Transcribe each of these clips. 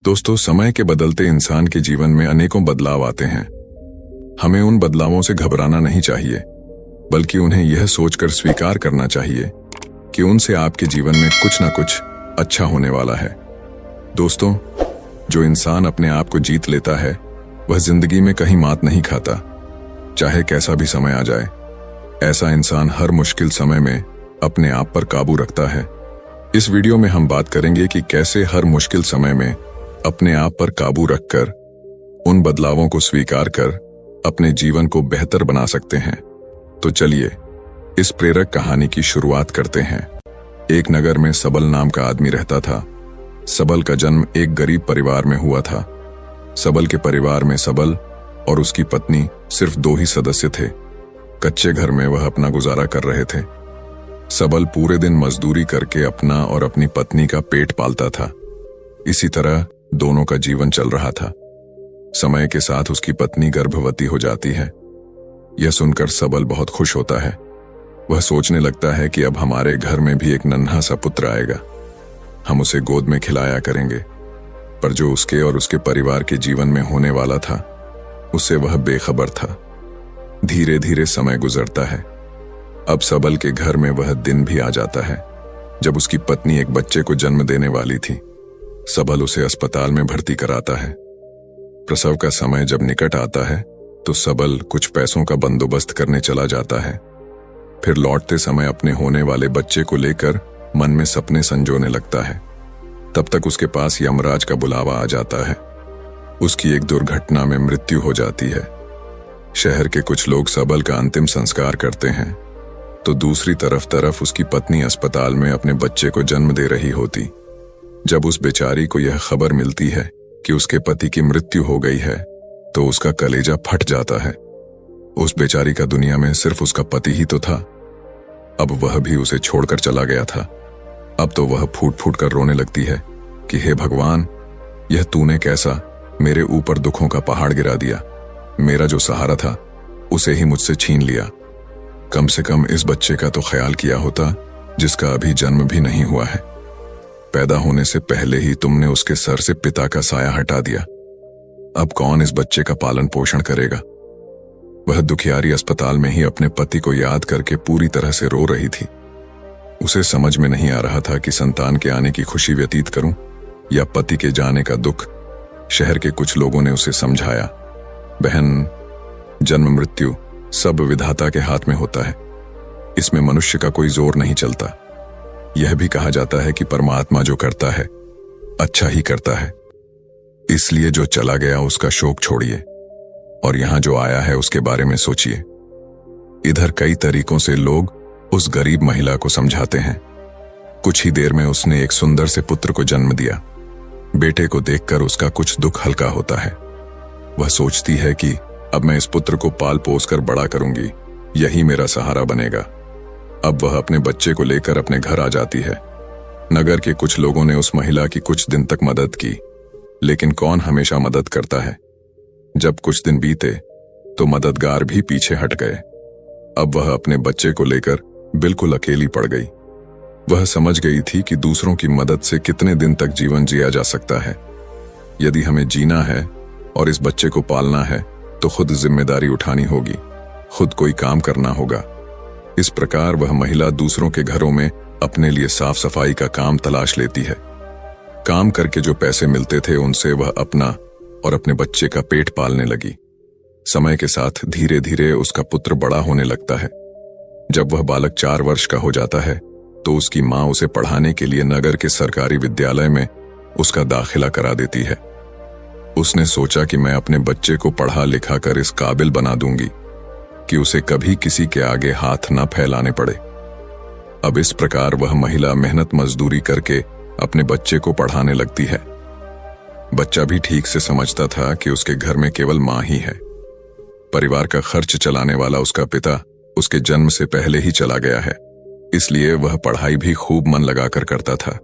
दोस्तों, समय के बदलते इंसान के जीवन में अनेकों बदलाव आते हैं। हमें उन बदलावों से घबराना नहीं चाहिए, बल्कि उन्हें यह सोचकर स्वीकार करना चाहिए कि उनसे आपके जीवन में कुछ ना कुछ अच्छा होने वाला है। दोस्तों, जो इंसान अपने आप को जीत लेता है वह जिंदगी में कहीं मात नहीं खाता, चाहे कैसा भी समय आ जाए। ऐसा इंसान हर मुश्किल समय में अपने आप पर काबू रखता है। इस वीडियो में हम बात करेंगे कि कैसे हर मुश्किल समय में अपने आप पर काबू रखकर उन बदलावों को स्वीकार कर अपने जीवन को बेहतर बना सकते हैं। तो चलिए इस प्रेरक कहानी की शुरुआत करते हैं। एक नगर में सबल नाम का आदमी रहता था। सबल का जन्म एक गरीब परिवार में हुआ था। सबल के परिवार में सबल और उसकी पत्नी सिर्फ 2 ही सदस्य थे। कच्चे घर में वह अपना गुजारा कर रहे थे। सबल पूरे दिन मजदूरी करके अपना और अपनी पत्नी का पेट पालता था। इसी तरह दोनों का जीवन चल रहा था। समय के साथ उसकी पत्नी गर्भवती हो जाती है। यह सुनकर सबल बहुत खुश होता है। वह सोचने लगता है कि अब हमारे घर में भी एक नन्हा सा पुत्र आएगा, हम उसे गोद में खिलाया करेंगे। पर जो उसके और उसके परिवार के जीवन में होने वाला था, उससे वह बेखबर था। धीरे धीरे समय गुजरता है। अब सबल के घर में वह दिन भी आ जाता है जब उसकी पत्नी एक बच्चे को जन्म देने वाली थी। सबल उसे अस्पताल में भर्ती कराता है। प्रसव का समय जब निकट आता है तो सबल कुछ पैसों का बंदोबस्त करने चला जाता है। फिर लौटते समय अपने होने वाले बच्चे को लेकर मन में सपने संजोने लगता है। तब तक उसके पास यमराज का बुलावा आ जाता है। उसकी एक दुर्घटना में मृत्यु हो जाती है। शहर के कुछ लोग सबल का अंतिम संस्कार करते हैं, तो दूसरी तरफ उसकी पत्नी अस्पताल में अपने बच्चे को जन्म दे रही होती। जब उस बेचारी को यह खबर मिलती है कि उसके पति की मृत्यु हो गई है, तो उसका कलेजा फट जाता है। उस बेचारी का दुनिया में सिर्फ उसका पति ही तो था। अब वह भी उसे छोड़कर चला गया था। अब तो वह फूट फूट कर रोने लगती है कि हे भगवान, यह तूने कैसा मेरे ऊपर दुखों का पहाड़ गिरा दिया। मेरा जो सहारा था उसे ही मुझसे छीन लिया। कम से कम इस बच्चे का तो ख्याल किया होता जिसका अभी जन्म भी नहीं हुआ है। पैदा होने से पहले ही तुमने उसके सर से पिता का साया हटा दिया। अब कौन इस बच्चे का पालन पोषण करेगा। वह दुखियारी अस्पताल में ही अपने पति को याद करके पूरी तरह से रो रही थी। उसे समझ में नहीं आ रहा था कि संतान के आने की खुशी व्यतीत करूं या पति के जाने का दुख। शहर के कुछ लोगों ने उसे समझाया, बहन, जन्म मृत्यु सब विधाता के हाथ में होता है, इसमें मनुष्य का कोई जोर नहीं चलता। यह भी कहा जाता है कि परमात्मा जो करता है अच्छा ही करता है, इसलिए जो चला गया उसका शोक छोड़िए और यहां जो आया है उसके बारे में सोचिए। इधर कई तरीकों से लोग उस गरीब महिला को समझाते हैं। कुछ ही देर में उसने एक सुंदर से पुत्र को जन्म दिया। बेटे को देखकर उसका कुछ दुख हल्का होता है। वह सोचती है कि अब मैं इस पुत्र को पाल पोस कर बड़ा करूंगी, यही मेरा सहारा बनेगा। अब वह अपने बच्चे को लेकर अपने घर आ जाती है। नगर के कुछ लोगों ने उस महिला की कुछ दिन तक मदद की, लेकिन कौन हमेशा मदद करता है। जब कुछ दिन बीते तो मददगार भी पीछे हट गए। अब वह अपने बच्चे को लेकर बिल्कुल अकेली पड़ गई। वह समझ गई थी कि दूसरों की मदद से कितने दिन तक जीवन जिया जा सकता है। यदि हमें जीना है और इस बच्चे को पालना है तो खुद जिम्मेदारी उठानी होगी, खुद कोई काम करना होगा। इस प्रकार वह महिला दूसरों के घरों में अपने लिए साफ सफाई का काम तलाश लेती है। काम करके जो पैसे मिलते थे उनसे वह अपना और अपने बच्चे का पेट पालने लगी। समय के साथ धीरे धीरे उसका पुत्र बड़ा होने लगता है। जब वह बालक 4 वर्ष का हो जाता है तो उसकी मां उसे पढ़ाने के लिए नगर के सरकारी विद्यालय में उसका दाखिला करा देती है। उसने सोचा कि मैं अपने बच्चे को पढ़ा लिखा कर इस काबिल बना दूंगी कि उसे कभी किसी के आगे हाथ न फैलाने पड़े। अब इस प्रकार वह महिला मेहनत मजदूरी करके अपने बच्चे को पढ़ाने लगती है। बच्चा भी ठीक से समझता था कि उसके घर में केवल मां ही है। परिवार का खर्च चलाने वाला उसका पिता उसके जन्म से पहले ही चला गया है, इसलिए वह पढ़ाई भी खूब मन लगाकर करता था।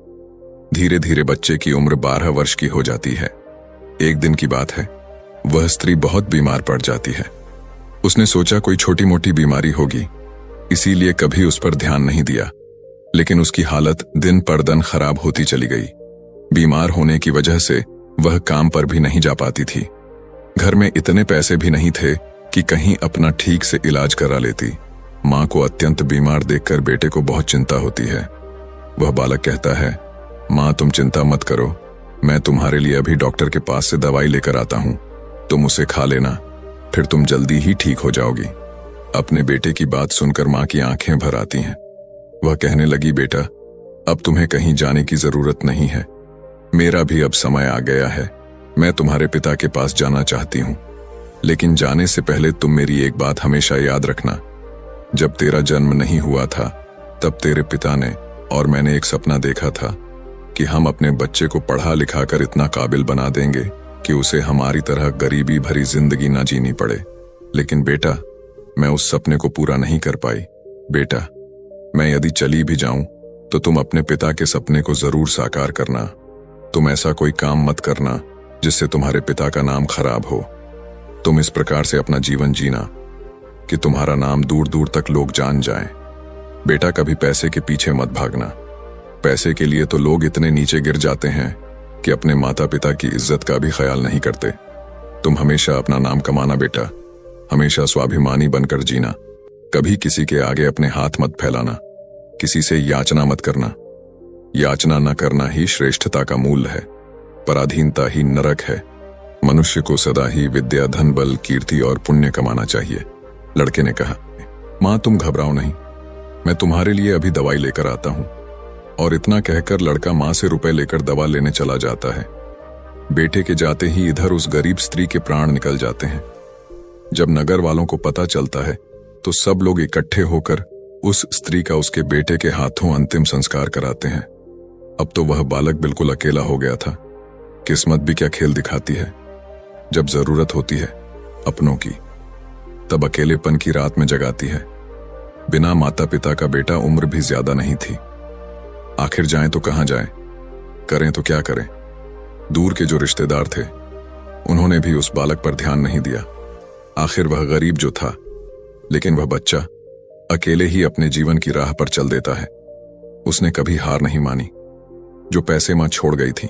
धीरे धीरे बच्चे की उम्र 12 वर्ष की हो जाती है। एक दिन की बात है, वह स्त्री बहुत बीमार पड़ जाती है। उसने सोचा कोई छोटी मोटी बीमारी होगी, इसीलिए कभी उस पर ध्यान नहीं दिया। लेकिन उसकी हालत दिन पर दिन खराब होती चली गई। बीमार होने की वजह से वह काम पर भी नहीं जा पाती थी। घर में इतने पैसे भी नहीं थे कि कहीं अपना ठीक से इलाज करा लेती। माँ को अत्यंत बीमार देखकर बेटे को बहुत चिंता होती है। वह बालक कहता है, माँ तुम चिंता मत करो, मैं तुम्हारे लिए अभी डॉक्टर के पास से दवाई लेकर आता हूँ, तुम उसे खा लेना, फिर तुम जल्दी ही ठीक हो जाओगी। अपने बेटे की बात सुनकर माँ की आंखें भर आती हैं। वह कहने लगी, बेटा अब तुम्हें कहीं जाने की जरूरत नहीं है, मेरा भी अब समय आ गया है, मैं तुम्हारे पिता के पास जाना चाहती हूँ, लेकिन जाने से पहले तुम मेरी एक बात हमेशा याद रखना। जब तेरा जन्म नहीं हुआ था तब तेरे पिता ने और मैंने एक सपना देखा था कि हम अपने बच्चे को पढ़ा लिखा कर इतना काबिल बना देंगे कि उसे हमारी तरह गरीबी भरी जिंदगी ना जीनी पड़े। लेकिन बेटा मैं उस सपने को पूरा नहीं कर पाई। बेटा मैं यदि चली भी जाऊं तो तुम अपने पिता के सपने को जरूर साकार करना। तुम ऐसा कोई काम मत करना जिससे तुम्हारे पिता का नाम खराब हो। तुम इस प्रकार से अपना जीवन जीना कि तुम्हारा नाम दूर दूर तक लोग जान जाएं। बेटा कभी पैसे के पीछे मत भागना। पैसे के लिए तो लोग इतने नीचे गिर जाते हैं कि अपने माता पिता की इज्जत का भी ख्याल नहीं करते। तुम हमेशा अपना नाम कमाना बेटा, हमेशा स्वाभिमानी बनकर जीना, कभी किसी के आगे अपने हाथ मत फैलाना, किसी से याचना मत करना। याचना न करना ही श्रेष्ठता का मूल्य है, पराधीनता ही नरक है। मनुष्य को सदा ही विद्या, धन, बल, कीर्ति और पुण्य कमाना चाहिए। लड़के ने कहा, माँ तुम घबराओ नहीं, मैं तुम्हारे लिए अभी दवाई लेकर आता हूँ। और इतना कहकर लड़का माँ से रुपए लेकर दवा लेने चला जाता है। बेटे के जाते ही इधर उस गरीब स्त्री के प्राण निकल जाते हैं। जब नगर वालों को पता चलता है तो सब लोग इकट्ठे होकर उस स्त्री का उसके बेटे के हाथों अंतिम संस्कार कराते हैं। अब तो वह बालक बिल्कुल अकेला हो गया था। किस्मत भी क्या खेल दिखाती है, जब जरूरत होती है अपनों की तब अकेलेपन की रात में जगाती है। बिना माता पिता का बेटा उम्र भी ज्यादा नहीं थी। आखिर जाएं तो कहां जाएं, करें तो क्या करें। दूर के जो रिश्तेदार थे उन्होंने भी उस बालक पर ध्यान नहीं दिया। आखिर वह गरीब जो था, लेकिन वह बच्चा अकेले ही अपने जीवन की राह पर चल देता है। उसने कभी हार नहीं मानी। जो पैसे मां छोड़ गई थी,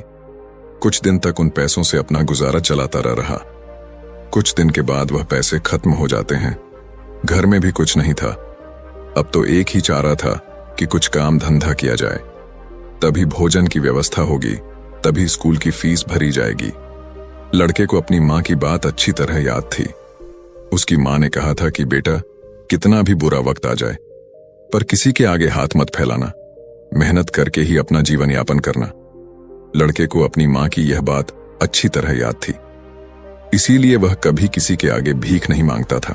कुछ दिन तक उन पैसों से अपना गुजारा चलाता रहा। कुछ दिन के बाद वह पैसे खत्म हो जाते हैं। घर में भी कुछ नहीं था। अब तो एक ही चारा था कि कुछ काम धंधा किया जाए, तभी भोजन की व्यवस्था होगी, तभी स्कूल की फीस भरी जाएगी। लड़के को अपनी मां की बात अच्छी तरह याद थी। उसकी मां ने कहा था कि बेटा कितना भी बुरा वक्त आ जाए पर किसी के आगे हाथ मत फैलाना, मेहनत करके ही अपना जीवन यापन करना। लड़के को अपनी मां की यह बात अच्छी तरह याद थी, इसीलिए वह कभी किसी के आगे भीख नहीं मांगता था।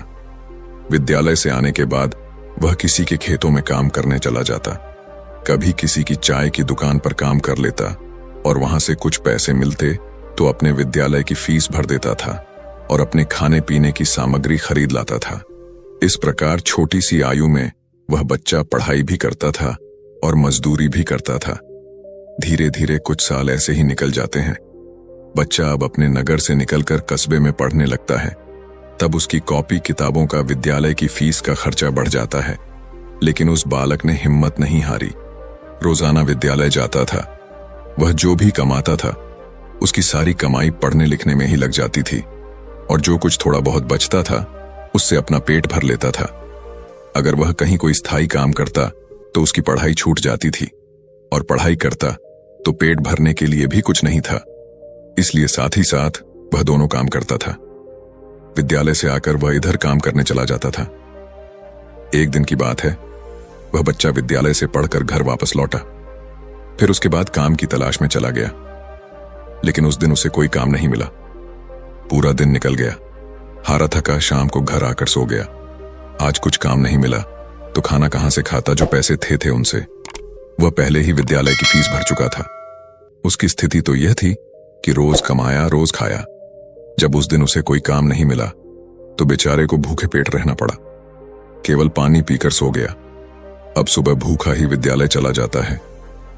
विद्यालय से आने के बाद वह किसी के खेतों में काम करने चला जाता, कभी किसी की चाय की दुकान पर काम कर लेता और वहां से कुछ पैसे मिलते तो अपने विद्यालय की फीस भर देता था और अपने खाने पीने की सामग्री खरीद लाता था। इस प्रकार छोटी सी आयु में वह बच्चा पढ़ाई भी करता था और मजदूरी भी करता था। धीरे धीरे कुछ साल ऐसे ही निकल जाते हैं। बच्चा अब अपने नगर से निकलकर कस्बे में पढ़ने लगता है। तब उसकी कॉपी किताबों का, विद्यालय की फीस का खर्चा बढ़ जाता है। लेकिन उस बालक ने हिम्मत नहीं हारी। रोजाना विद्यालय जाता था। वह जो भी कमाता था उसकी सारी कमाई पढ़ने लिखने में ही लग जाती थी और जो कुछ थोड़ा बहुत बचता था उससे अपना पेट भर लेता था। अगर वह कहीं कोई स्थायी काम करता तो उसकी पढ़ाई छूट जाती थी और पढ़ाई करता तो पेट भरने के लिए भी कुछ नहीं था, इसलिए साथ ही साथ वह दोनों काम करता था। विद्यालय से आकर वह इधर काम करने चला जाता था। एक दिन की बात है, वह बच्चा विद्यालय से पढ़कर घर वापस लौटा, फिर उसके बाद काम की तलाश में चला गया। लेकिन उस दिन उसे कोई काम नहीं मिला। पूरा दिन निकल गया। हारा थका शाम को घर आकर सो गया। आज कुछ काम नहीं मिला तो खाना कहां से खाता, जो पैसे थे उनसे। वह पहले ही विद्यालय की फीस भर चुका था। उसकी स्थिति तो यह थी कि रोज कमाया रोज खाया। जब उस दिन उसे कोई काम नहीं मिला तो बेचारे को भूखे पेट रहना पड़ा। केवल पानी पीकर सो गया। अब सुबह भूखा ही विद्यालय चला जाता है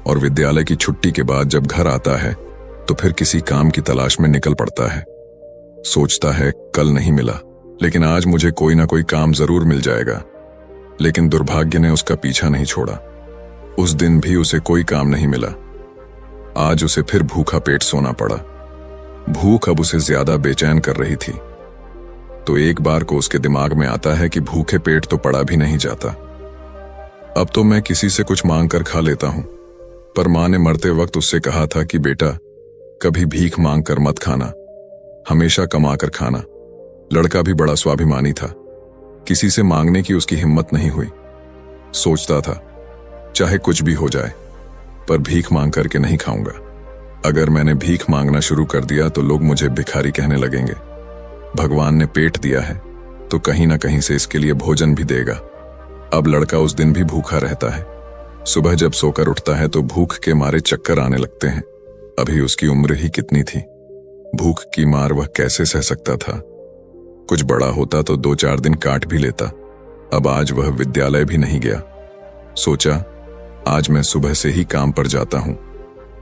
और विद्यालय की छुट्टी के बाद जब घर आता है तो फिर किसी काम की तलाश में निकल पड़ता है। सोचता है कल नहीं मिला, लेकिन आज मुझे कोई ना कोई काम जरूर मिल जाएगा। लेकिन दुर्भाग्य ने उसका पीछा नहीं छोड़ा। उस दिन भी उसे कोई काम नहीं मिला। आज उसे फिर भूखा पेट सोना पड़ा। भूख अब उसे ज्यादा बेचैन कर रही थी। तो एक बार को उसके दिमाग में आता है कि भूखे पेट तो पड़ा भी नहीं जाता, अब तो मैं किसी से कुछ मांग कर खा लेता हूं। पर मां ने मरते वक्त उससे कहा था कि बेटा, कभी भीख मांग कर मत खाना, हमेशा कमा कर खाना। लड़का भी बड़ा स्वाभिमानी था, किसी से मांगने की उसकी हिम्मत नहीं हुई। सोचता था चाहे कुछ भी हो जाए, पर भीख मांग करके नहीं खाऊंगा। अगर मैंने भीख मांगना शुरू कर दिया तो लोग मुझे भिखारी कहने लगेंगे। भगवान ने पेट दिया है तो कहीं ना कहीं से इसके लिए भोजन भी देगा। अब लड़का उस दिन भी भूखा रहता है। सुबह जब सोकर उठता है तो भूख के मारे चक्कर आने लगते हैं। अभी उसकी उम्र ही कितनी थी, भूख की मार वह कैसे सह सकता था। कुछ बड़ा होता तो 2-4 दिन काट भी लेता। अब आज वह विद्यालय भी नहीं गया। सोचा आज मैं सुबह से ही काम पर जाता हूं,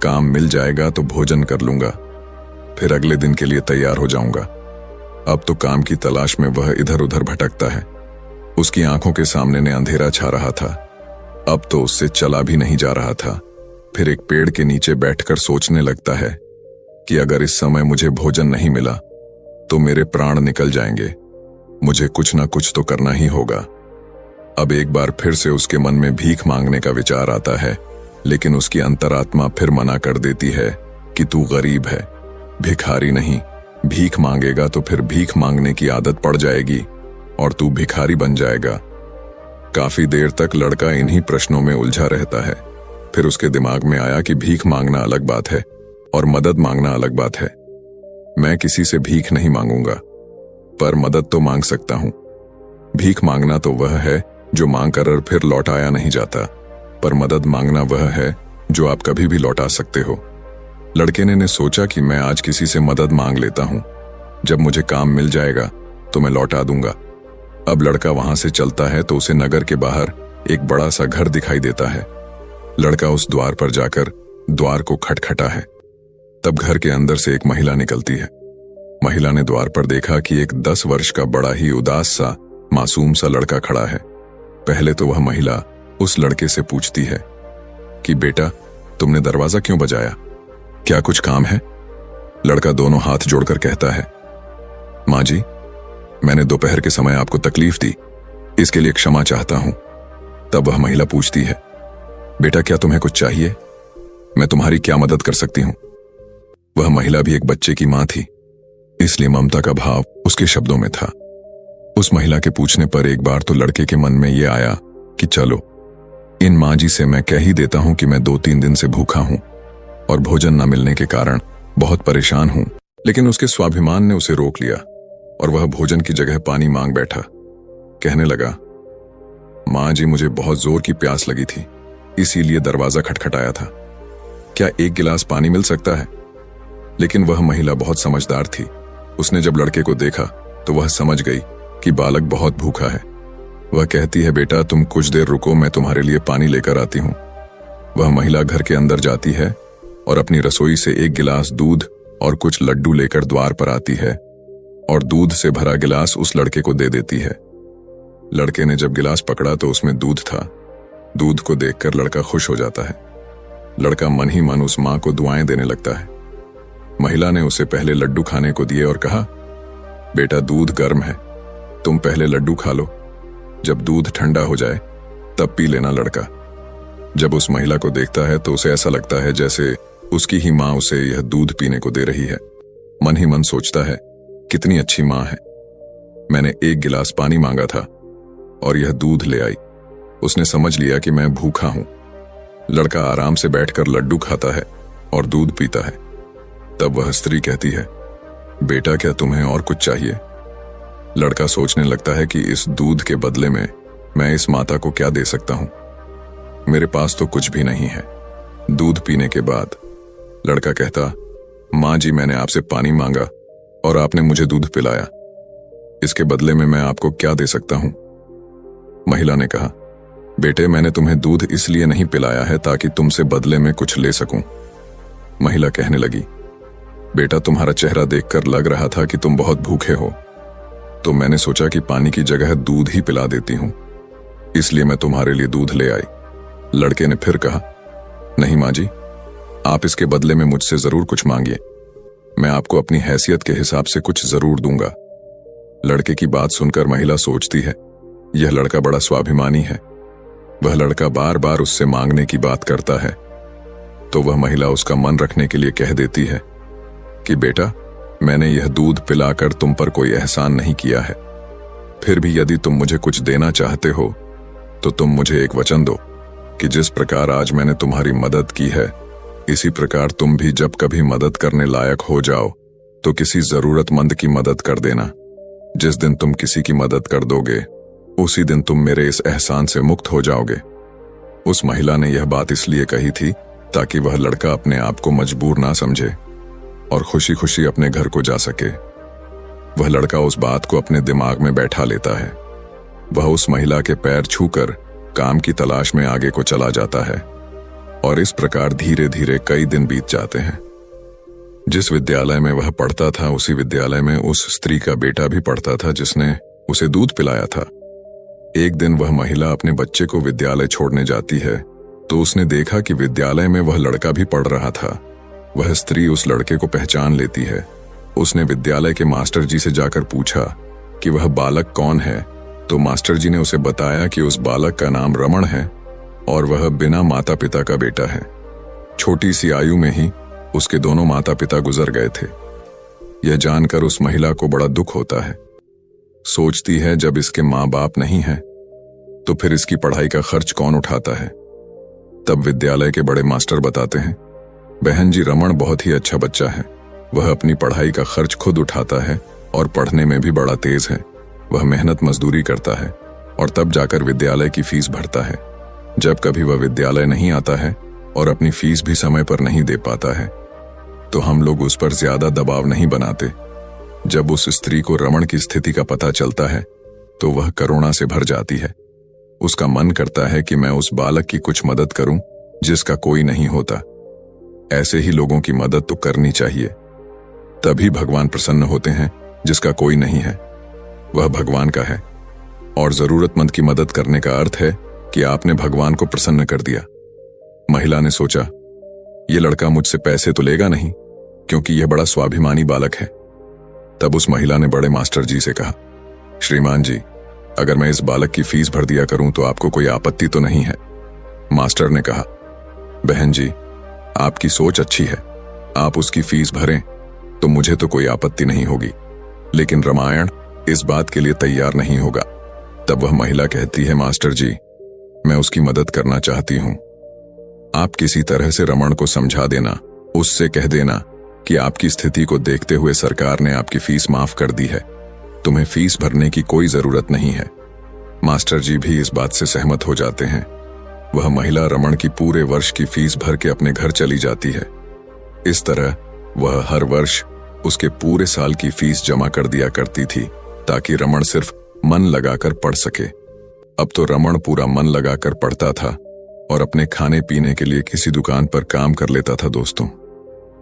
काम मिल जाएगा तो भोजन कर लूंगा, फिर अगले दिन के लिए तैयार हो जाऊंगा। अब तो काम की तलाश में वह इधर उधर भटकता है। उसकी आंखों के सामने ने अंधेरा छा रहा था, अब तो उससे चला भी नहीं जा रहा था। फिर एक पेड़ के नीचे बैठकर सोचने लगता है कि अगर इस समय मुझे भोजन नहीं मिला तो मेरे प्राण निकल जाएंगे, मुझे कुछ ना कुछ तो करना ही होगा। अब एक बार फिर से उसके मन में भीख मांगने का विचार आता है, लेकिन उसकी अंतरात्मा फिर मना कर देती है कि तू गरीब है, भिखारी नहीं। भीख मांगेगा तो फिर भीख मांगने की आदत पड़ जाएगी और तू भिखारी बन जाएगा। काफी देर तक लड़का इन्हीं प्रश्नों में उलझा रहता है। फिर उसके दिमाग में आया कि भीख मांगना अलग बात है और मदद मांगना अलग बात है। मैं किसी से भीख नहीं मांगूंगा, पर मदद तो मांग सकता हूं। भीख मांगना तो वह है जो मांग कर फिर लौटाया नहीं जाता, पर मदद मांगना वह है जो आप कभी भी लौटा सकते हो। लड़के ने सोचा कि मैं आज किसी से मदद मांग लेता हूं, जब मुझे काम मिल जाएगा तो मैं लौटा दूंगा। अब लड़का वहां से चलता है तो उसे नगर के बाहर एक बड़ा सा घर दिखाई देता है। लड़का उस द्वार पर जाकर द्वार को खटखटा है। तब घर के अंदर से एक महिला निकलती है। महिला ने द्वार पर देखा कि एक 10 वर्ष का बड़ा ही उदास सा मासूम सा लड़का खड़ा है। पहले तो वह महिला उस लड़के से पूछती है कि बेटा, तुमने दरवाजा क्यों बजाया, क्या कुछ काम है? लड़का दोनों हाथ जोड़कर कहता है, माँ जी, मैंने दोपहर के समय आपको तकलीफ दी, इसके लिए क्षमा चाहता हूं। तब वह महिला पूछती है, बेटा क्या तुम्हें कुछ चाहिए, मैं तुम्हारी क्या मदद कर सकती हूं? वह महिला भी एक बच्चे की मां थी, इसलिए ममता का भाव उसके शब्दों में था। उस महिला के पूछने पर एक बार तो लड़के के मन में यह आया कि चलो इन माँ जी से मैं कह ही देता हूं कि मैं 2-3 दिन से भूखा हूं और भोजन न मिलने के कारण बहुत परेशान हूं। लेकिन उसके स्वाभिमान ने उसे रोक लिया और वह भोजन की जगह पानी मांग बैठा। कहने लगा, माँ जी, मुझे बहुत जोर की प्यास लगी थी, इसीलिए दरवाजा खटखटाया था, क्या 1 गिलास पानी मिल सकता है? लेकिन वह महिला बहुत समझदार थी। उसने जब लड़के को देखा तो वह समझ गई कि बालक बहुत भूखा है। वह कहती है, बेटा तुम कुछ देर रुको, मैं तुम्हारे लिए पानी लेकर आती हूं। वह महिला घर के अंदर जाती है और अपनी रसोई से 1 गिलास दूध और कुछ लड्डू लेकर द्वार पर आती है और दूध से भरा गिलास उस लड़के को दे देती है। लड़के ने जब गिलास पकड़ा तो उसमें दूध था। दूध को देखकर लड़का खुश हो जाता है। लड़का मन ही मन उस मां को दुआएं देने लगता है। महिला ने उसे पहले लड्डू खाने को दिए और कहा, बेटा दूध गर्म है, तुम पहले लड्डू खा लो, जब दूध ठंडा हो जाए तब पी लेना। लड़का जब उस महिला को देखता है तो उसे ऐसा लगता है जैसे उसकी ही मां उसे यह दूध पीने को दे रही है। मन ही मन सोचता है, कितनी अच्छी मां है, मैंने 1 गिलास पानी मांगा था और यह दूध ले आई। उसने समझ लिया कि मैं भूखा हूं। लड़का आराम से बैठकर लड्डू खाता है और दूध पीता है। तब वह स्त्री कहती है, बेटा क्या तुम्हें और कुछ चाहिए? लड़का सोचने लगता है कि इस दूध के बदले में मैं इस माता को क्या दे सकता हूं। मेरे पास तो कुछ भी नहीं है। दूध पीने के बाद लड़का कहता, मां जी, मैंने आपसे पानी मांगा और आपने मुझे दूध पिलाया, इसके बदले में मैं आपको क्या दे सकता हूं? महिला ने कहा, बेटे मैंने तुम्हें दूध इसलिए नहीं पिलाया है ताकि तुमसे बदले में कुछ ले सकूं। महिला कहने लगी, बेटा तुम्हारा चेहरा देखकर लग रहा था कि तुम बहुत भूखे हो, तो मैंने सोचा कि पानी की जगह दूध ही पिला देती हूं, इसलिए मैं तुम्हारे लिए दूध ले आई। लड़के ने फिर कहा, नहीं माँ जी, आप इसके बदले में मुझसे जरूर कुछ मांगिए। मैं आपको अपनी हैसियत के हिसाब से कुछ जरूर दूंगा। लड़के की बात सुनकर महिला सोचती है, यह लड़का बड़ा स्वाभिमानी है। वह लड़का बार बार उससे मांगने की बात करता है। तो वह महिला उसका मन रखने के लिए कह देती है कि बेटा, मैंने यह दूध पिलाकर तुम पर कोई एहसान नहीं किया है। फिर भी यदि तुम मुझे कुछ देना चाहते हो तो तुम मुझे एक वचन दो कि जिस प्रकार आज मैंने तुम्हारी मदद की है, इसी प्रकार तुम भी जब कभी मदद करने लायक हो जाओ तो किसी जरूरतमंद की मदद कर देना। जिस दिन तुम किसी की मदद कर दोगे, उसी दिन तुम मेरे इस एहसान से मुक्त हो जाओगे। उस महिला ने यह बात इसलिए कही थी ताकि वह लड़का अपने आप को मजबूर ना समझे और खुशी खुशी अपने घर को जा सके। वह लड़का उस बात को अपने दिमाग में बैठा लेता है। वह उस महिला के पैर छूकर काम की तलाश में आगे को चला जाता है और इस प्रकार धीरे धीरे कई दिन बीत जाते हैं। जिस विद्यालय में वह पढ़ता था, उसी विद्यालय में उस स्त्री का बेटा भी पढ़ता था जिसने उसे दूध पिलाया था। एक दिन वह महिला अपने बच्चे को विद्यालय छोड़ने जाती है तो उसने देखा कि विद्यालय में वह लड़का भी पढ़ रहा था। वह स्त्री उस लड़के को पहचान लेती है। उसने विद्यालय के मास्टर जी से जाकर पूछा कि वह बालक कौन है, तो मास्टर जी ने उसे बताया कि उस बालक का नाम रमण है और वह बिना माता पिता का बेटा है। छोटी सी आयु में ही उसके दोनों माता पिता गुजर गए थे। यह जानकर उस महिला को बड़ा दुख होता है। सोचती है, जब इसके माँ बाप नहीं हैं तो फिर इसकी पढ़ाई का खर्च कौन उठाता है। तब विद्यालय के बड़े मास्टर बताते हैं, बहन जी, रमण बहुत ही अच्छा बच्चा है। वह अपनी पढ़ाई का खर्च खुद उठाता है और पढ़ने में भी बड़ा तेज है। वह मेहनत मजदूरी करता है और तब जाकर विद्यालय की फीस भरता है। जब कभी वह विद्यालय नहीं आता है और अपनी फीस भी समय पर नहीं दे पाता है तो हम लोग उस पर ज्यादा दबाव नहीं बनाते। जब उस स्त्री को रमण की स्थिति का पता चलता है तो वह करुणा से भर जाती है। उसका मन करता है कि मैं उस बालक की कुछ मदद करूं जिसका कोई नहीं होता। ऐसे ही लोगों की मदद तो करनी चाहिए, तभी भगवान प्रसन्न होते हैं। जिसका कोई नहीं है वह भगवान का है और जरूरतमंद की मदद करने का अर्थ है कि आपने भगवान को प्रसन्न कर दिया। महिला ने सोचा, यह लड़का मुझसे पैसे तो लेगा नहीं क्योंकि यह बड़ा स्वाभिमानी बालक है। तब उस महिला ने बड़े मास्टर जी से कहा, श्रीमान जी, अगर मैं इस बालक की फीस भर दिया करूं तो आपको कोई आपत्ति तो नहीं है। मास्टर ने कहा, बहन जी, आपकी सोच अच्छी है, आप उसकी फीस भरें तो मुझे तो कोई आपत्ति नहीं होगी, लेकिन रामायण इस बात के लिए तैयार नहीं होगा। तब वह महिला कहती है, मास्टर जी, मैं उसकी मदद करना चाहती हूं। आप किसी तरह से रमण को समझा देना, उससे कह देना कि आपकी स्थिति को देखते हुए सरकार ने आपकी फीस माफ कर दी है, तुम्हें फीस भरने की कोई जरूरत नहीं है। मास्टर जी भी इस बात से सहमत हो जाते हैं। वह महिला रमण की पूरे वर्ष की फीस भर के अपने घर चली जाती है। इस तरह वह हर वर्ष उसके पूरे साल की फीस जमा कर दिया करती थी ताकि रमण सिर्फ मन लगाकर पढ़ सके। अब तो रमण पूरा मन लगाकर पढ़ता था और अपने खाने पीने के लिए किसी दुकान पर काम कर लेता था। दोस्तों,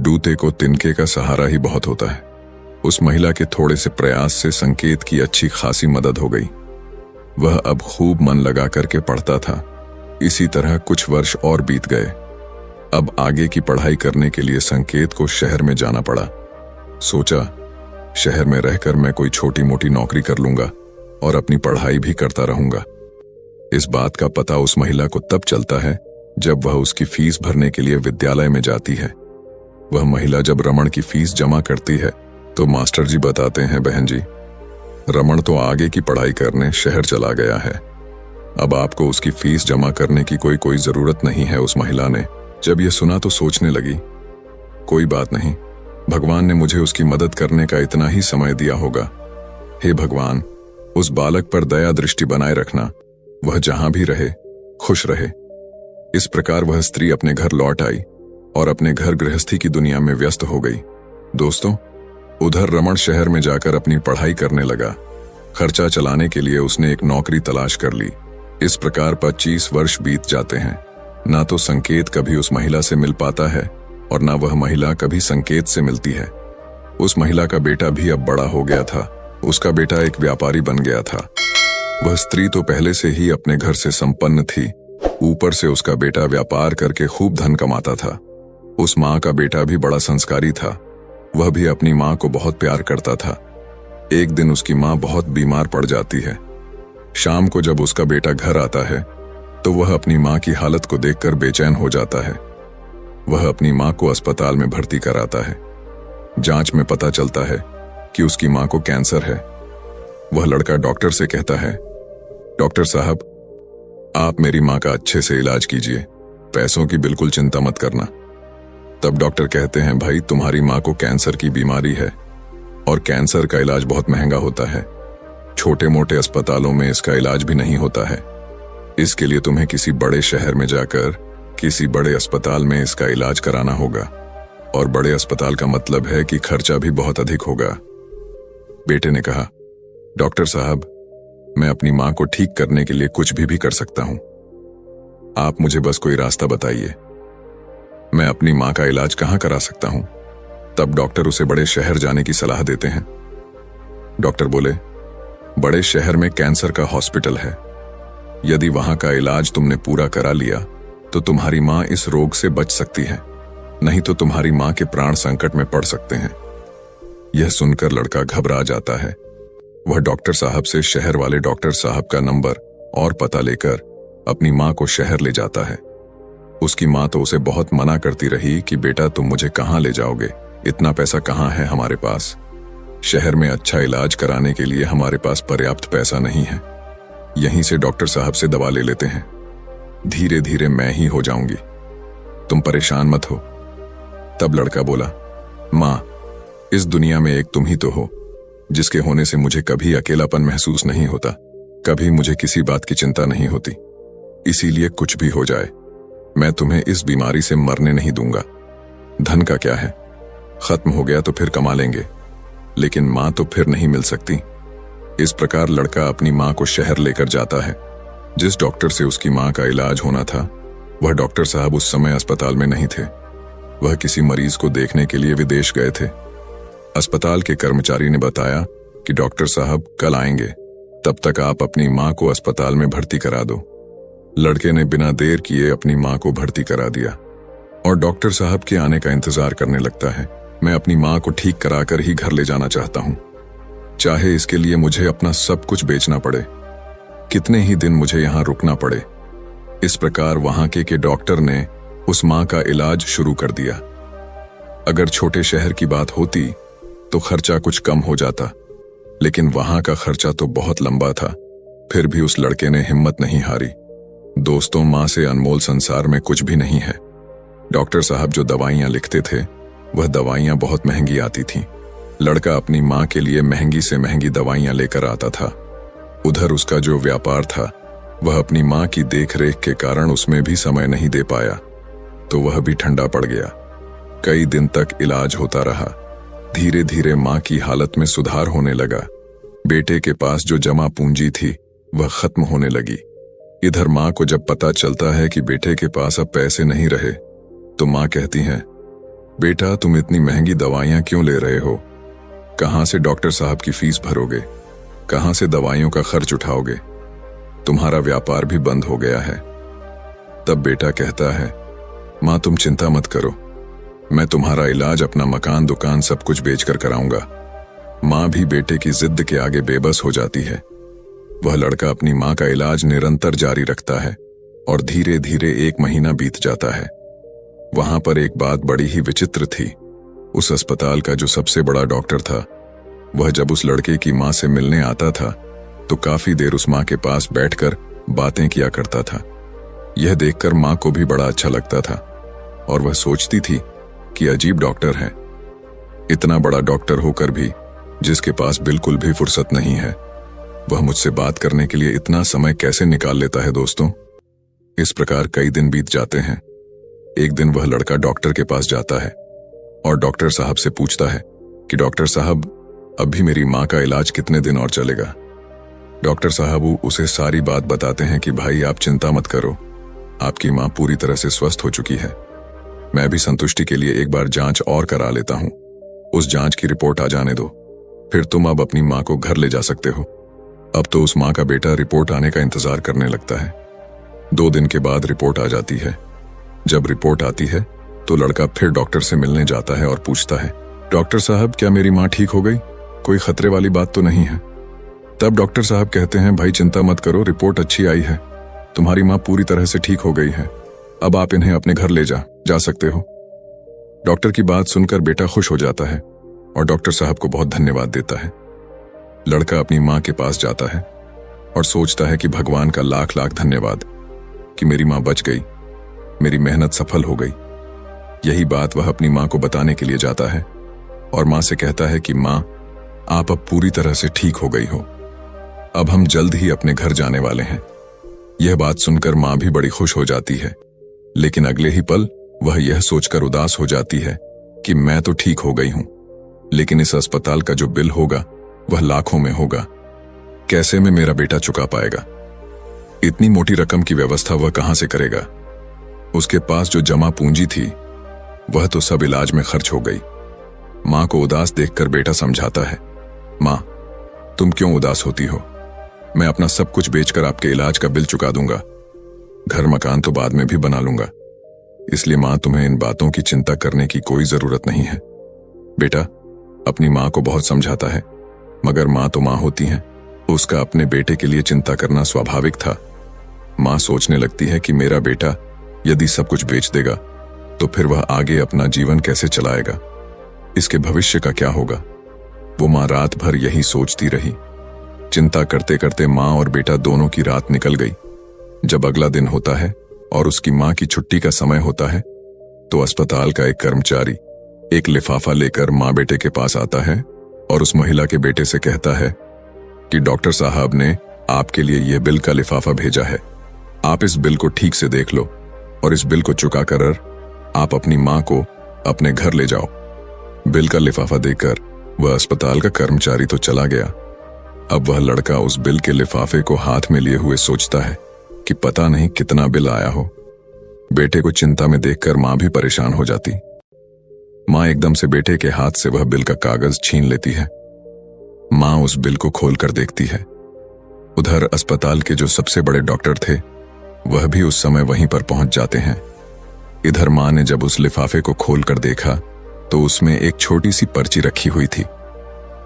डूते को तिनके का सहारा ही बहुत होता है। उस महिला के थोड़े से प्रयास से संकेत की अच्छी खासी मदद हो गई। वह अब खूब मन लगा करके पढ़ता था। इसी तरह कुछ वर्ष और बीत गए। अब आगे की पढ़ाई करने के लिए संकेत को शहर में जाना पड़ा। सोचा, शहर में रहकर मैं कोई छोटी मोटी नौकरी कर लूंगा और अपनी पढ़ाई भी करता रहूंगा। इस बात का पता उस महिला को तब चलता है जब वह उसकी फीस भरने के लिए विद्यालय में जाती है। वह महिला जब रमण की फीस जमा करती है तो मास्टर जी बताते हैं, बहन जी, रमण तो आगे की पढ़ाई करने शहर चला गया है, अब आपको उसकी फीस जमा करने की कोई जरूरत नहीं है। उस महिला ने जब यह सुना तो सोचने लगी, कोई बात नहीं, भगवान ने मुझे उसकी मदद करने का इतना ही समय दिया होगा। हे भगवान, उस बालक पर दया दृष्टि बनाए रखना, वह जहां भी रहे खुश रहे। इस प्रकार वह स्त्री अपने घर लौट आई और अपने घर गृहस्थी की दुनिया में व्यस्त हो गई। दोस्तों, उधर रमण शहर में जाकर अपनी पढ़ाई करने लगा। खर्चा चलाने के लिए उसने एक नौकरी तलाश कर ली। इस प्रकार 25 वर्ष बीत जाते हैं। ना तो संकेत कभी उस महिला से मिल पाता है और ना वह महिला कभी संकेत से मिलती है। उस महिला का बेटा भी अब बड़ा हो गया था। उसका बेटा एक व्यापारी बन गया था। वह स्त्री तो पहले से ही अपने घर से संपन्न थी, ऊपर से उसका बेटा व्यापार करके खूब धन कमाता था। उस माँ का बेटा भी बड़ा संस्कारी था। वह भी अपनी माँ को बहुत प्यार करता था। एक दिन उसकी माँ बहुत बीमार पड़ जाती है। शाम को जब उसका बेटा घर आता है तो वह अपनी माँ की हालत को देखकर बेचैन हो जाता है। वह अपनी माँ को अस्पताल में भर्ती कराता है। जांच में पता चलता है कि उसकी माँ को कैंसर है। वह लड़का डॉक्टर से कहता है, डॉक्टर साहब, आप मेरी माँ का अच्छे से इलाज कीजिए, पैसों की बिल्कुल चिंता मत करना। तब डॉक्टर कहते हैं, भाई तुम्हारी माँ को कैंसर की बीमारी है और कैंसर का इलाज बहुत महंगा होता है। छोटे मोटे अस्पतालों में इसका इलाज भी नहीं होता है। इसके लिए तुम्हें किसी बड़े शहर में जाकर किसी बड़े अस्पताल में इसका इलाज कराना होगा, और बड़े अस्पताल का मतलब है कि खर्चा भी बहुत अधिक होगा। बेटे ने कहा, डॉक्टर साहब, मैं अपनी माँ को ठीक करने के लिए कुछ भी कर सकता हूं। आप मुझे बस कोई रास्ता बताइए। मैं अपनी माँ का इलाज कहां करा सकता हूं? तब डॉक्टर उसे बड़े शहर जाने की सलाह देते हैं। डॉक्टर बोले, बड़े शहर में कैंसर का हॉस्पिटल है। यदि वहां का इलाज तुमने पूरा करा लिया तो तुम्हारी माँ इस रोग से बच सकती है, नहीं तो तुम्हारी माँ के प्राण संकट में पड़ सकते हैं। यह सुनकर लड़का घबरा जाता है। वह डॉक्टर साहब से शहर वाले डॉक्टर साहब का नंबर और पता लेकर अपनी माँ को शहर ले जाता है। उसकी माँ तो उसे बहुत मना करती रही कि बेटा तुम मुझे कहाँ ले जाओगे, इतना पैसा कहाँ है हमारे पास। शहर में अच्छा इलाज कराने के लिए हमारे पास पर्याप्त पैसा नहीं है। यहीं से डॉक्टर साहब से दवा ले लेते हैं, धीरे धीरे मैं ही हो जाऊंगी, तुम परेशान मत हो। तब लड़का बोला, माँ, इस दुनिया में एक तुम ही तो हो, जिसके होने से मुझे कभी अकेलापन महसूस नहीं होता, कभी मुझे किसी बात की चिंता नहीं होती। इसीलिए कुछ भी हो जाए, मैं तुम्हें इस बीमारी से मरने नहीं दूंगा। धन का क्या है, खत्म हो गया तो फिर कमा लेंगे, लेकिन माँ तो फिर नहीं मिल सकती। इस प्रकार लड़का अपनी माँ को शहर लेकर जाता है। जिस डॉक्टर से उसकी माँ का इलाज होना था, वह डॉक्टर साहब उस समय अस्पताल में नहीं थे। वह किसी मरीज को देखने के लिए विदेश गए थे। अस्पताल के कर्मचारी ने बताया कि डॉक्टर साहब कल आएंगे, तब तक आप अपनी माँ को अस्पताल में भर्ती करा दो। लड़के ने बिना देर किए अपनी माँ को भर्ती करा दिया और डॉक्टर साहब के आने का इंतजार करने लगता है। मैं अपनी माँ को ठीक कराकर ही घर ले जाना चाहता हूँ, चाहे इसके लिए मुझे अपना सब कुछ बेचना पड़े, कितने ही दिन मुझे यहाँ रुकना पड़े। इस प्रकार वहां के डॉक्टर ने उस माँ का इलाज शुरू कर दिया। अगर छोटे शहर की बात होती तो खर्चा कुछ कम हो जाता, लेकिन वहां का खर्चा तो बहुत लंबा था। फिर भी उस लड़के ने हिम्मत नहीं हारी। दोस्तों, माँ से अनमोल संसार में कुछ भी नहीं है। डॉक्टर साहब जो दवाइयां लिखते थे, वह दवाइयां बहुत महंगी आती थीं। लड़का अपनी माँ के लिए महंगी से महंगी दवाइयां लेकर आता था। उधर उसका जो व्यापार था, वह अपनी माँ की देखरेख के कारण उसमें भी समय नहीं दे पाया, तो वह भी ठंडा पड़ गया। कई दिन तक इलाज होता रहा। धीरे धीरे माँ की हालत में सुधार होने लगा। बेटे के पास जो जमा पूंजी थी, वह खत्म होने लगी। इधर माँ को जब पता चलता है कि बेटे के पास अब पैसे नहीं रहे, तो माँ कहती है, बेटा तुम इतनी महंगी दवाइयां क्यों ले रहे हो? कहां से डॉक्टर साहब की फीस भरोगे? कहां से दवाइयों का खर्च उठाओगे? तुम्हारा व्यापार भी बंद हो गया है। तब बेटा कहता है, माँ तुम चिंता मत करो, मैं तुम्हारा इलाज अपना मकान दुकान सब कुछ बेचकर कराऊंगा। माँ भी बेटे की जिद के आगे बेबस हो जाती है। वह लड़का अपनी माँ का इलाज निरंतर जारी रखता है और धीरे धीरे 1 महीना बीत जाता है। वहां पर एक बात बड़ी ही विचित्र थी। उस अस्पताल का जो सबसे बड़ा डॉक्टर था, वह जब उस लड़के की माँ से मिलने आता था तो काफी देर उस माँ के पास बैठकर बातें किया करता था। यह देखकर माँ को भी बड़ा अच्छा लगता था और वह सोचती थी कि अजीब डॉक्टर है। इतना बड़ा डॉक्टर होकर भी जिसके पास बिल्कुल भी फुर्सत नहीं है, वह मुझसे बात करने के लिए इतना समय कैसे निकाल लेता है। दोस्तों, इस प्रकार कई दिन बीत जाते हैं। एक दिन वह लड़का डॉक्टर के पास जाता है और डॉक्टर साहब से पूछता है कि डॉक्टर साहब, अभी मेरी माँ का इलाज कितने दिन और चलेगा? डॉक्टर साहब उसे सारी बात बताते हैं कि भाई आप चिंता मत करो, आपकी माँ पूरी तरह से स्वस्थ हो चुकी है। मैं भी संतुष्टि के लिए एक बार जांच और करा लेता हूँ। उस जांच की रिपोर्ट आ जाने दो, फिर तुम अब अपनी माँ को घर ले जा सकते हो। अब तो उस माँ का बेटा रिपोर्ट आने का इंतजार करने लगता है। 2 दिन के बाद रिपोर्ट आ जाती है। जब रिपोर्ट आती है तो लड़का फिर डॉक्टर से मिलने जाता है और पूछता है, डॉक्टर साहब, क्या मेरी माँ ठीक हो गई? कोई खतरे वाली बात तो नहीं है? तब डॉक्टर साहब कहते हैं, भाई चिंता मत करो, रिपोर्ट अच्छी आई है, तुम्हारी माँ पूरी तरह से ठीक हो गई है, अब आप इन्हें अपने घर ले जा सकते हो। डॉक्टर की बात सुनकर बेटा खुश हो जाता है और डॉक्टर साहब को बहुत धन्यवाद देता है। लड़का अपनी माँ के पास जाता है और सोचता है कि भगवान का लाख लाख धन्यवाद कि मेरी माँ बच गई, मेरी मेहनत सफल हो गई। यही बात वह अपनी माँ को बताने के लिए जाता है और माँ से कहता है कि माँ, आप अब पूरी तरह से ठीक हो गई हो, अब हम जल्द ही अपने घर जाने वाले हैं। यह बात सुनकर माँ भी बड़ी खुश हो जाती है, लेकिन अगले ही पल वह यह सोचकर उदास हो जाती है कि मैं तो ठीक हो गई हूं, लेकिन इस अस्पताल का जो बिल होगा वह लाखों में होगा। कैसे में मेरा बेटा चुका पाएगा? इतनी मोटी रकम की व्यवस्था वह कहां से करेगा? उसके पास जो जमा पूंजी थी वह तो सब इलाज में खर्च हो गई। मां को उदास देखकर बेटा समझाता है, मां, तुम क्यों उदास होती हो? मैं अपना सब कुछ बेचकर आपके इलाज का बिल चुका दूंगा, घर मकान तो बाद में भी बना लूंगा, इसलिए मां, तुम्हें इन बातों की चिंता करने की कोई जरूरत नहीं है। बेटा अपनी मां को बहुत समझाता है, मगर मां तो मां होती हैं, उसका अपने बेटे के लिए चिंता करना स्वाभाविक था। मां सोचने लगती है कि मेरा बेटा यदि सब कुछ बेच देगा तो फिर वह आगे अपना जीवन कैसे चलाएगा, इसके भविष्य का क्या होगा? वो मां रात भर यही सोचती रही। चिंता करते करते मां और बेटा दोनों की रात निकल गई। जब अगला दिन होता है और उसकी मां की छुट्टी का समय होता है तो अस्पताल का एक कर्मचारी एक लिफाफा लेकर मां बेटे के पास आता है और उस महिला के बेटे से कहता है कि डॉक्टर साहब ने आपके लिए यह बिल का लिफाफा भेजा है, आप इस बिल को ठीक से देख लो और इस बिल को चुका कर आप अपनी मां को अपने घर ले जाओ। बिल का लिफाफा देकर वह अस्पताल का कर्मचारी तो चला गया। अब वह लड़का उस बिल के लिफाफे को हाथ में लिए हुए सोचता है कि पता नहीं कितना बिल आया हो। बेटे को चिंता में देखकर मां भी परेशान हो जाती। मां एकदम से बेटे के हाथ से वह बिल का कागज छीन लेती है। मां उस बिल को खोलकर देखती है। उधर अस्पताल के जो सबसे बड़े डॉक्टर थे वह भी उस समय वहीं पर पहुंच जाते हैं। इधर मां ने जब उस लिफाफे को खोलकर देखा तो उसमें एक छोटी सी पर्ची रखी हुई थी।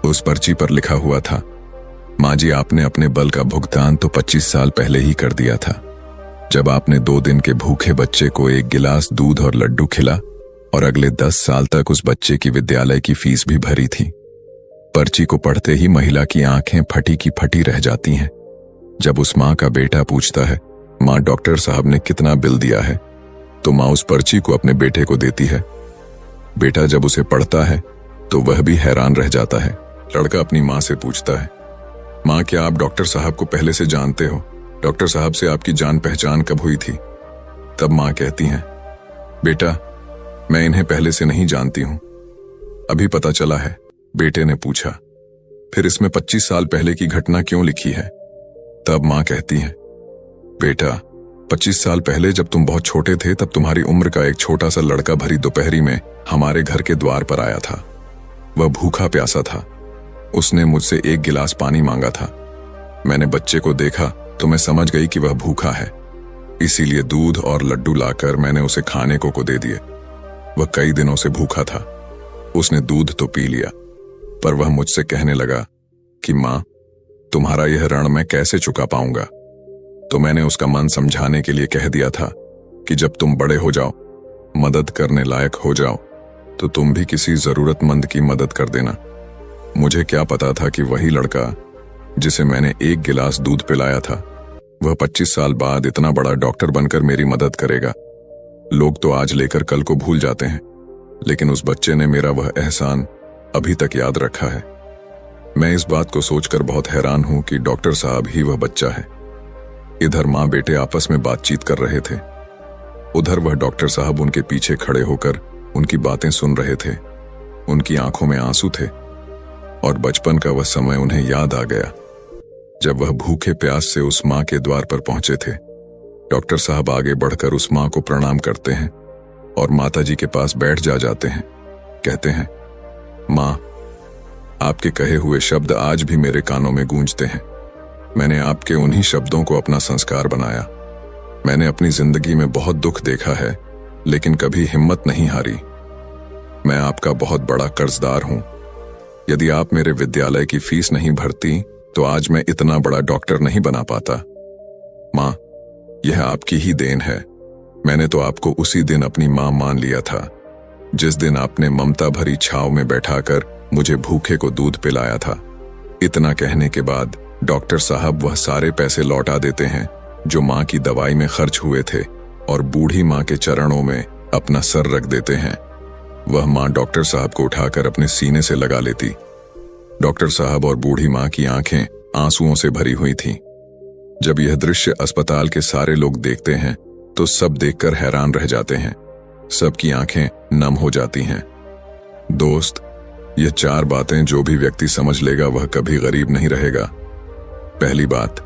उस पर्ची पर लिखा हुआ था, मां जी, आपने अपने बल का भुगतान तो 25 साल पहले ही कर दिया था, जब आपने 2 दिन के भूखे बच्चे को 1 गिलास दूध और लड्डू खिला और अगले 10 साल तक उस बच्चे की विद्यालय की फीस भी भरी थी। पर्ची को पढ़ते ही महिला की आंखें फटी की फटी रह जाती हैं। जब उस मां का बेटा पूछता है, मां, डॉक्टर साहब ने कितना बिल दिया है, तो मां उस पर्ची को अपने बेटे को देती है। बेटा जब उसे पढ़ता है तो वह भी हैरान रह जाता है। लड़का अपनी मां से पूछता है, मां, क्या आप डॉक्टर साहब को पहले से जानते हो? डॉक्टर साहब से आपकी जान पहचान कब हुई थी? तब मां कहती हैं, बेटा, मैं इन्हें पहले से नहीं जानती हूं, अभी पता चला है। बेटे ने पूछा, फिर इसमें 25 साल पहले की घटना क्यों लिखी है? तब मां कहती है, बेटा, 25 साल पहले जब तुम बहुत छोटे थे तब तुम्हारी उम्र का एक छोटा सा लड़का भरी दोपहरी में हमारे घर के द्वार पर आया था। वह भूखा प्यासा था। उसने मुझसे 1 गिलास पानी मांगा था। मैंने बच्चे को देखा तो मैं समझ गई कि वह भूखा है, इसीलिए दूध और लड्डू लाकर मैंने उसे खाने को दे दिए। वह कई दिनों से भूखा था। उसने दूध तो पी लिया, पर वह मुझसे कहने लगा कि मां, तुम्हारा यह ऋण मैं कैसे चुका पाऊंगा? तो मैंने उसका मन समझाने के लिए कह दिया था कि जब तुम बड़े हो जाओ, मदद करने लायक हो जाओ, तो तुम भी किसी जरूरतमंद की मदद कर देना। मुझे क्या पता था कि वही लड़का जिसे मैंने 1 गिलास दूध पिलाया था वह 25 साल बाद इतना बड़ा डॉक्टर बनकर मेरी मदद करेगा। लोग तो आज लेकर कल को भूल जाते हैं, लेकिन उस बच्चे ने मेरा वह एहसान अभी तक याद रखा है। मैं इस बात को सोचकर बहुत हैरान हूं कि डॉक्टर साहब ही वह बच्चा है। इधर मां बेटे आपस में बातचीत कर रहे थे, उधर वह डॉक्टर साहब उनके पीछे खड़े होकर उनकी बातें सुन रहे थे। उनकी आंखों में आंसू थे और बचपन का वह समय उन्हें याद आ गया जब वह भूखे प्यास से उस मां के द्वार पर पहुंचे थे। डॉक्टर साहब आगे बढ़कर उस मां को प्रणाम करते हैं और माताजी के पास बैठ जाते हैं। कहते हैं, मां, आपके कहे हुए शब्द आज भी मेरे कानों में गूंजते हैं। मैंने आपके उन्हीं शब्दों को अपना संस्कार बनाया। मैंने अपनी जिंदगी में बहुत दुख देखा है, लेकिन कभी हिम्मत नहीं हारी। मैं आपका बहुत बड़ा कर्जदार हूं। यदि आप मेरे विद्यालय की फीस नहीं भरती तो आज मैं इतना बड़ा डॉक्टर नहीं बना पाता। माँ, यह आपकी ही देन है। मैंने तो आपको उसी दिन अपनी माँ मान लिया था, जिस दिन आपने ममता भरी छाव में बैठाकर मुझे भूखे को दूध पिलाया था। इतना कहने के बाद डॉक्टर साहब वह सारे पैसे लौटा देते हैं जो माँ की दवाई में खर्च हुए थे और बूढ़ी माँ के चरणों में अपना सर रख देते हैं। वह माँ डॉक्टर साहब को उठाकर अपने सीने से लगा लेती। डॉक्टर साहब और बूढ़ी माँ की आंखें आंसुओं से भरी हुई थीं। जब यह दृश्य अस्पताल के सारे लोग देखते हैं तो सब देखकर हैरान रह जाते हैं। सबकी आंखें नम हो जाती हैं। दोस्त, ये 4 बातें जो भी व्यक्ति समझ लेगा वह कभी गरीब नहीं रहेगा। पहली बात,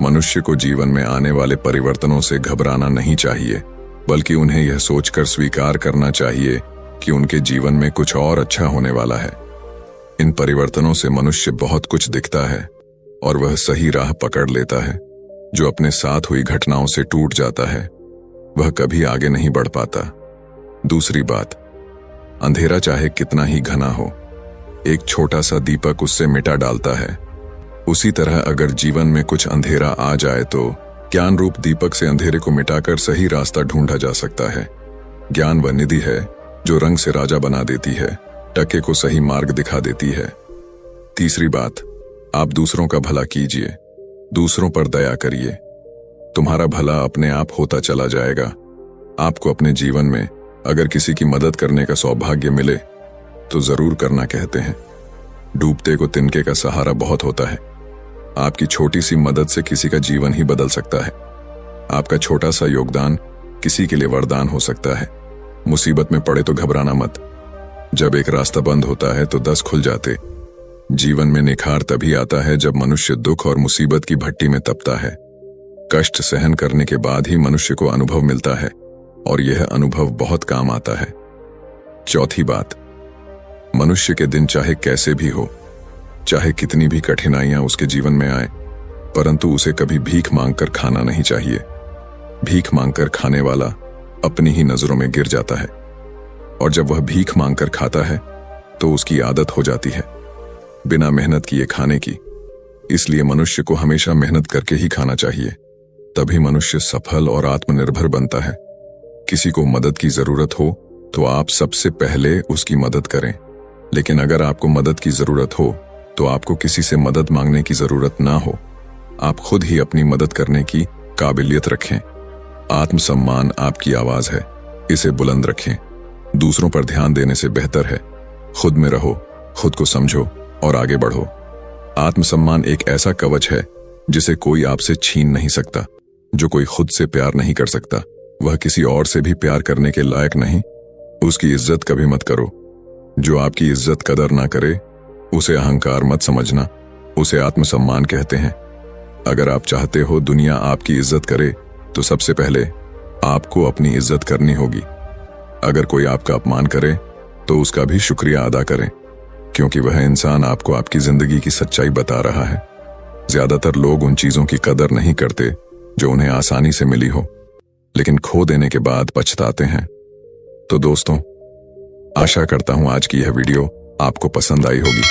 मनुष्य को जीवन में आने वाले परिवर्तनों से घबराना नहीं चाहिए, बल्कि उन्हें यह सोचकर स्वीकार करना चाहिए कि उनके जीवन में कुछ और अच्छा होने वाला है। इन परिवर्तनों से मनुष्य बहुत कुछ दिखता है और वह सही राह पकड़ लेता है। जो अपने साथ हुई घटनाओं से टूट जाता है वह कभी आगे नहीं बढ़ पाता। दूसरी बात, अंधेरा चाहे कितना ही घना हो, एक छोटा सा दीपक उससे मिटा डालता है। उसी तरह अगर जीवन में कुछ अंधेरा आ जाए तो ज्ञान रूप दीपक से अंधेरे को मिटाकर सही रास्ता ढूंढा जा सकता है। ज्ञान वह निधि है जो रंग से राजा बना देती है, टके को सही मार्ग दिखा देती है। तीसरी बात, आप दूसरों का भला कीजिए, दूसरों पर दया करिए। तुम्हारा भला अपने आप होता चला जाएगा। आपको अपने जीवन में अगर किसी की मदद करने का सौभाग्य मिले तो जरूर करना कहते हैं। डूबते को तिनके का सहारा बहुत होता है। आपकी छोटी सी मदद से किसी का जीवन ही बदल सकता है। आपका छोटा सा योगदान किसी के लिए वरदान हो सकता है। मुसीबत में पड़े तो घबराना मत। जब एक रास्ता बंद होता है तो 10 खुल जाते। जीवन में निखार तभी आता है जब मनुष्य दुख और मुसीबत की भट्टी में तपता है। कष्ट सहन करने के बाद ही मनुष्य को अनुभव मिलता है और यह अनुभव बहुत काम आता है। चौथी बात, मनुष्य के दिन चाहे कैसे भी हो, चाहे कितनी भी कठिनाइयां उसके जीवन में आए, परंतु उसे कभी भीख मांगकर खाना नहीं चाहिए। भीख मांगकर खाने वाला अपनी ही नजरों में गिर जाता है और जब वह भीख मांगकर खाता है तो उसकी आदत हो जाती है बिना मेहनत किए खाने की। इसलिए मनुष्य को हमेशा मेहनत करके ही खाना चाहिए, तभी मनुष्य सफल और आत्मनिर्भर बनता है। किसी को मदद की जरूरत हो तो आप सबसे पहले उसकी मदद करें, लेकिन अगर आपको मदद की जरूरत हो तो आपको किसी से मदद मांगने की जरूरत ना हो। आप खुद ही अपनी मदद करने की काबिलियत रखें। आत्मसम्मान आपकी आवाज है, इसे बुलंद रखें। दूसरों पर ध्यान देने से बेहतर है खुद में रहो, खुद को समझो और आगे बढ़ो। आत्मसम्मान एक ऐसा कवच है जिसे कोई आपसे छीन नहीं सकता। जो कोई खुद से प्यार नहीं कर सकता वह किसी और से भी प्यार करने के लायक नहीं। उसकी इज्जत कभी मत करो। जो आपकी इज्जत कदर ना करे उसे अहंकार मत समझना, उसे आत्मसम्मान कहते हैं। अगर आप चाहते हो दुनिया आपकी इज्जत करे तो सबसे पहले आपको अपनी इज्जत करनी होगी। अगर कोई आपका अपमान करे तो उसका भी शुक्रिया अदा करें, क्योंकि वह इंसान आपको आपकी जिंदगी की सच्चाई बता रहा है। ज्यादातर लोग उन चीजों की कदर नहीं करते जो उन्हें आसानी से मिली हो, लेकिन खो देने के बाद पछताते हैं। तो दोस्तों, आशा करता हूं आज की यह वीडियो आपको पसंद आई होगी।